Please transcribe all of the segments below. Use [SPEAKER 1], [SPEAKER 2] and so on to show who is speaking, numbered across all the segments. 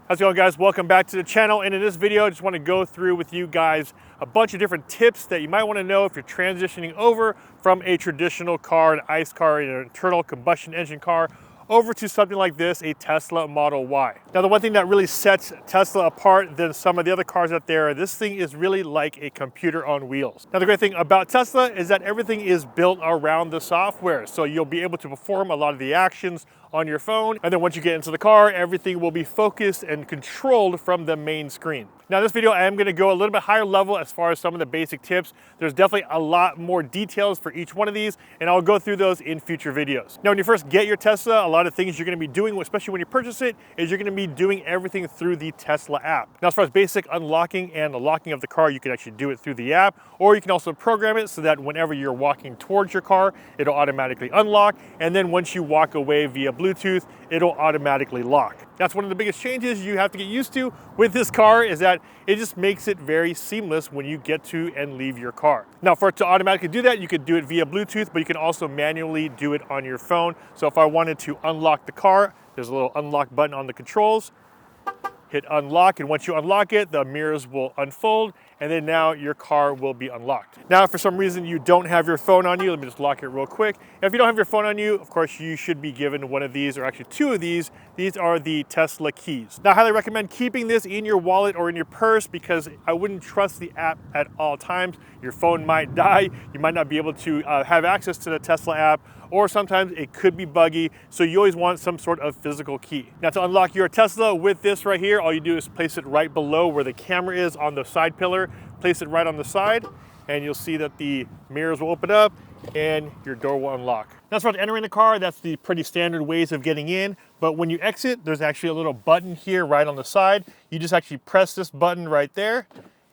[SPEAKER 1] How's it going, guys? Welcome back to the channel. And in this video, I just want to go through with you guys a bunch of different tips that you might want to know if you're transitioning over from a traditional car, an ICE car, an internal combustion engine car, over to something like this, a Tesla Model Y. Now, the one thing that really sets Tesla apart than some of the other cars out there, this thing is really like a computer on wheels. Now, the great thing about Tesla is that everything is built around the software. So you'll be able to perform a lot of the actions on your phone. And then once you get into the car, everything will be focused and controlled from the main screen. Now, in this video, I am going to go a little bit higher level as far as some of the basic tips. There's definitely a lot more details for each one of these, and I'll go through those in future videos. Now, when you first get your Tesla, a lot of things you're going to be doing, especially when you purchase it, is you're going to be doing everything through the Tesla app. Now, as far as basic unlocking and the locking of the car, you can actually do it through the app, or you can also program it so that whenever you're walking towards your car, it'll automatically unlock, and then once you walk away via Bluetooth, it'll automatically lock. That's one of the biggest changes you have to get used to with this car, is that it just makes it very seamless when you get to and leave your car. Now, for it to automatically do that, you could do it via Bluetooth, but you can also manually do it on your phone. So if I wanted to unlock the car, there's a little unlock button on the controls. Hit unlock, and once you unlock it, the mirrors will unfold, and then now your car will be unlocked. Now, if for some reason you don't have your phone on you, let me just lock it real quick. If you don't have your phone on you, of course, you should be given one of these, or actually two of these. These are the Tesla keys. Now, I highly recommend keeping this in your wallet or in your purse, because I wouldn't trust the app at all times. Your phone might die. You might not be able to have access to the Tesla app, or sometimes it could be buggy, so you always want some sort of physical key. Now, to unlock your Tesla with this right here, all you do is place it right below where the camera is on the side pillar. Place it right on the side, and you'll see that the mirrors will open up and your door will unlock. Now, as far as entering the car, that's the pretty standard ways of getting in, but when you exit, there's actually a little button here right on the side. You just actually press this button right there,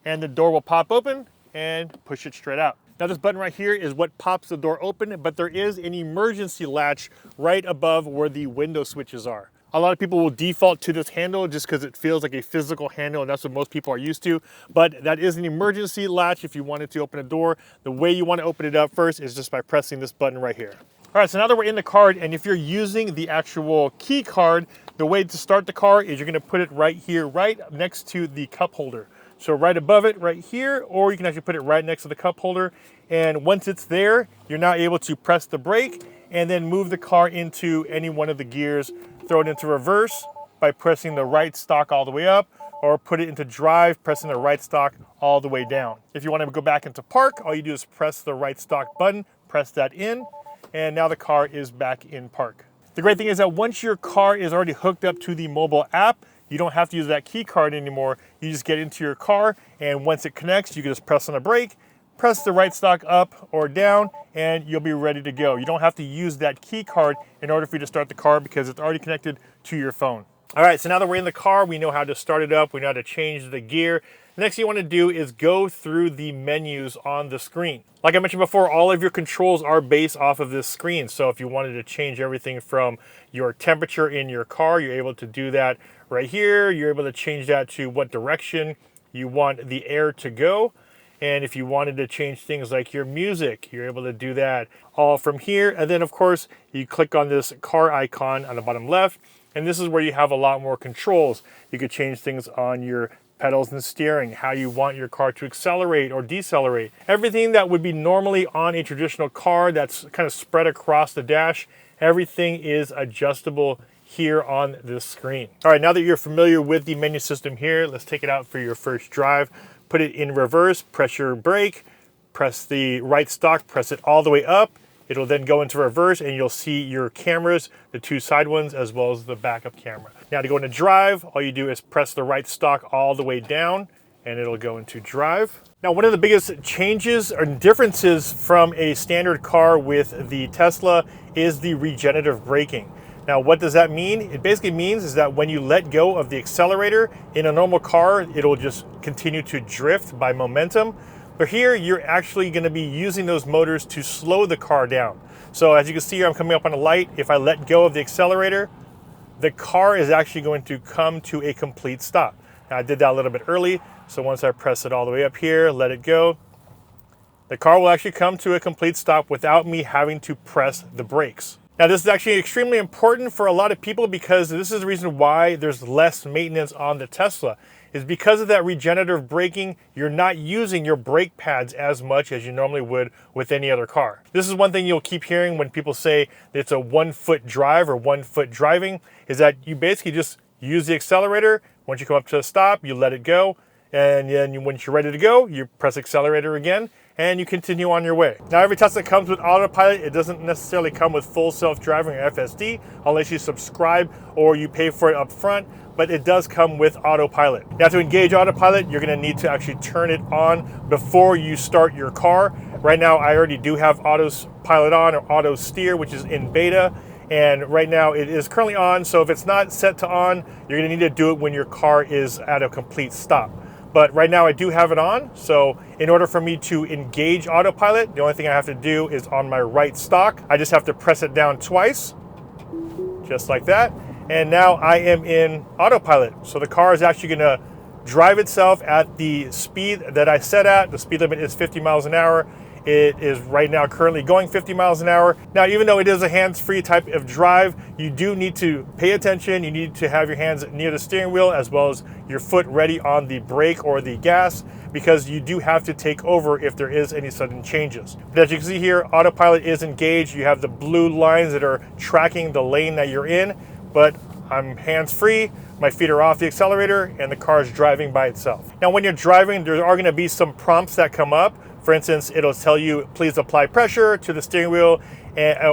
[SPEAKER 1] and the door will pop open and push it straight out. Now, this button right here is what pops the door open, but there is an emergency latch right above where the window switches are. A lot of people will default to this handle just because it feels like a physical handle, and that's what most people are used to. But that is an emergency latch if you wanted to open a door. The way you want to open it up first is just by pressing this button right here. All right, so now that we're in the car, and if you're using the actual key card, the way to start the car is you're going to put it right here, right next to the cup holder. So right above it, right here, or you can actually put it right next to the cup holder. And once it's there, you're now able to press the brake and then move the car into any one of the gears. Throw it into reverse by pressing the right stalk all the way up, or put it into drive, pressing the right stalk all the way down. If you want to go back into park, all you do is press the right stalk button, press that in, and now the car is back in park. The great thing is that once your car is already hooked up to the mobile app, you don't have to use that key card anymore. You just get into your car, and once it connects, you can just press on the brake, press the right stalk up or down, and you'll be ready to go. You don't have to use that key card in order for you to start the car because it's already connected to your phone. All right, so now that we're in the car, we know how to start it up. We know how to change the gear. The next thing you want to do is go through the menus on the screen. Like I mentioned before, all of your controls are based off of this screen. So if you wanted to change everything from your temperature in your car, you're able to do that right here. You're able to change that to what direction you want the air to go. And if you wanted to change things like your music, you're able to do that all from here. And then, of course, you click on this car icon on the bottom left, and this is where you have a lot more controls. You could change things on your pedals and steering, how you want your car to accelerate or decelerate. Everything that would be normally on a traditional car that's kind of spread across the dash, everything is adjustable here on this screen. All right, now that you're familiar with the menu system here, let's take it out for your first drive. Put it in reverse, press your brake, press the right stalk, press it all the way up. It'll then go into reverse, and you'll see your cameras, the two side ones, as well as the backup camera. Now, to go into drive, all you do is press the right stalk all the way down, and it'll go into drive. Now, one of the biggest changes or differences from a standard car with the Tesla is the regenerative braking. Now, what does that mean? It basically means is that when you let go of the accelerator in a normal car, it'll just continue to drift by momentum. But here, you're actually going to be using those motors to slow the car down. So as you can see here, I'm coming up on a light. If I let go of the accelerator, the car is actually going to come to a complete stop. Now, I did that a little bit early. So once I press it all the way up here, let it go, the car will actually come to a complete stop without me having to press the brakes. Now this is actually extremely important for a lot of people because this is the reason why there's less maintenance on the Tesla. Is because of that regenerative braking, you're not using your brake pads as much as you normally would with any other car. This is one thing you'll keep hearing when people say it's a 1 foot drive or 1 foot driving, is that you basically just use the accelerator. Once you come up to a stop, you let it go. And then once you're ready to go, you press accelerator again and you continue on your way. Now every Tesla comes with autopilot. It doesn't necessarily come with full self-driving or FSD unless you subscribe or you pay for it up front, but it does come with autopilot. Now to engage autopilot, you're gonna need to actually turn it on before you start your car. Right now, I already do have autopilot on, or auto steer, which is in beta. And right now it is currently on. So if it's not set to on, you're gonna need to do it when your car is at a complete stop. But right now I do have it on, so in order for me to engage autopilot, the only thing I have to do is on my right stalk, I just have to press it down twice, just like that. And now I am in autopilot. So the car is actually gonna drive itself at the speed that I set at. The speed limit is 50 miles an hour. It is right now currently going 50 miles an hour. Now, even though it is a hands-free type of drive, you do need to pay attention. You need to have your hands near the steering wheel as well as your foot ready on the brake or the gas, because you do have to take over if there is any sudden changes. But as you can see here, autopilot is engaged. You have the blue lines that are tracking the lane that you're in, but I'm hands-free, my feet are off the accelerator, and the car is driving by itself. Now, when you're driving, there are gonna be some prompts that come up. For instance, it'll tell you, please apply pressure to the steering wheel,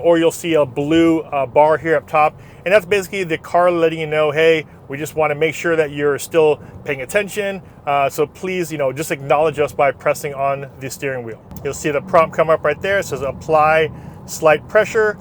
[SPEAKER 1] or you'll see a blue bar here up top. And that's basically the car letting you know, hey, we just want to make sure that you're still paying attention. So please, just acknowledge us by pressing on the steering wheel. You'll see the prompt come up right there. It says apply slight pressure.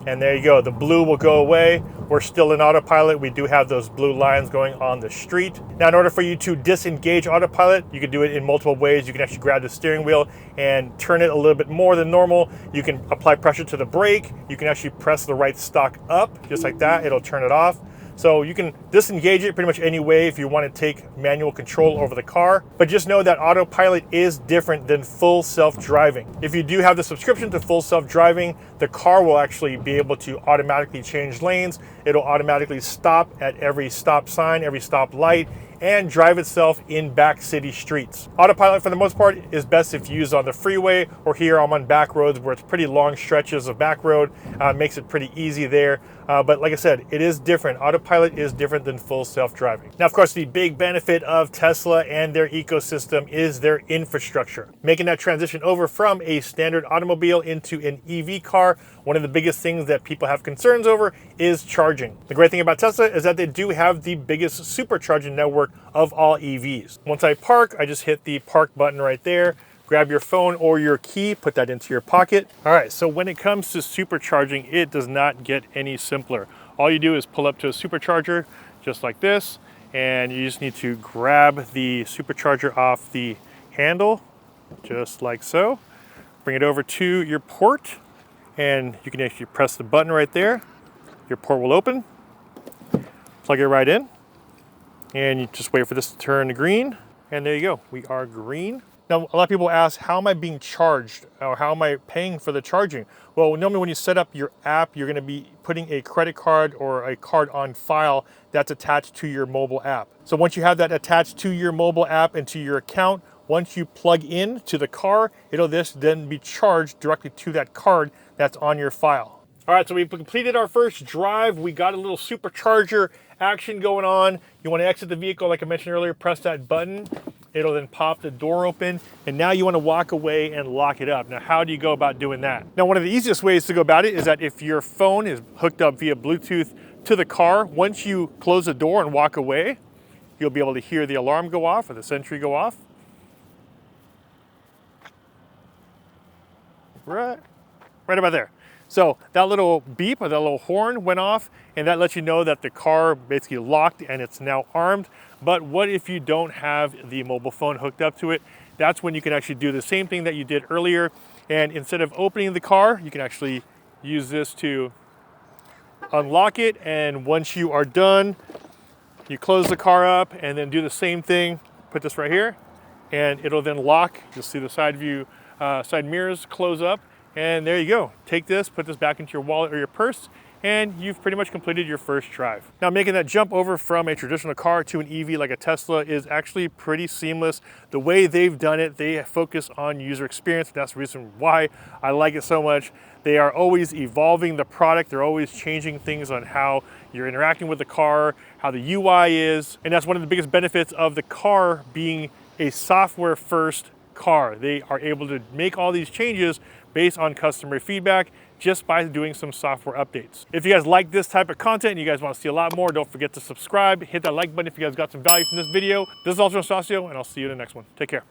[SPEAKER 1] And there you go, the blue will go away. We're still in autopilot. We do have those blue lines going on the street. Now, in order for you to disengage autopilot, you can do it in multiple ways. You can actually grab the steering wheel and turn it a little bit more than normal. You can apply pressure to the brake. You can actually press the right stalk up, just like that. It'll turn it off. So you can disengage it pretty much any way if you want to take manual control over the car. But just know that autopilot is different than full self-driving. If you do have the subscription to full self-driving, the car will actually be able to automatically change lanes. It'll automatically stop at every stop sign, every stop light, and drive itself in back city streets. Autopilot, for the most part, is best if used on the freeway or here I'm on back roads where it's pretty long stretches of back road. Makes it pretty easy there. But like I said, it is different. Autopilot is different than full self-driving. Now, of course, the big benefit of Tesla and their ecosystem is their infrastructure. Making that transition over from a standard automobile into an EV car, one of the biggest things that people have concerns over is charging. The great thing about Tesla is that they do have the biggest supercharging network of all EVs. Once I park, I just hit the park button right there. Grab your phone or your key, put that into your pocket. All right, so when it comes to supercharging, it does not get any simpler. All you do is pull up to a supercharger, just like this, and you just need to grab the supercharger off the handle, just like so. Bring it over to your port, and you can actually press the button right there. Your port will open. Plug it right in, and you just wait for this to turn green, and there you go, we are green. Now, a lot of people ask, how am I being charged, or how am I paying for the charging? Well, normally when you set up your app, you're gonna be putting a credit card or a card on file that's attached to your mobile app. So once you have that attached to your mobile app and to your account, once you plug in to the car, it'll then be charged directly to that card that's on your file. All right, so we've completed our first drive. We got a little supercharger action going on. You wanna exit the vehicle, like I mentioned earlier, press that button. It'll then pop the door open, and now you want to walk away and lock it up. Now, how do you go about doing that? Now, one of the easiest ways to go about it is that if your phone is hooked up via Bluetooth to the car, once you close the door and walk away, you'll be able to hear the alarm go off or the sentry go off. Right about there. So that little beep or that little horn went off, and that lets you know that the car basically locked and it's now armed. But what if you don't have the mobile phone hooked up to it? That's when you can actually do the same thing that you did earlier. And instead of opening the car, you can actually use this to unlock it. And once you are done, you close the car up and then do the same thing. Put this right here, and it'll then lock. You'll see the side view, side mirrors close up. And there you go. Take this, put this back into your wallet or your purse, and you've pretty much completed your first drive. Now, making that jump over from a traditional car to an EV like a Tesla is actually pretty seamless. The way they've done it, they focus on user experience. That's the reason why I like it so much. They are always evolving the product. They're always changing things on how you're interacting with the car, how the UI is. And that's one of the biggest benefits of the car being a software first car. They are able to make all these changes based on customer feedback just by doing some software updates. If you guys like this type of content and you guys want to see a lot more, don't forget to subscribe, hit that like button if you guys got some value from this video. This is Ultra Anastacio, and I'll see you in the next one. Take care.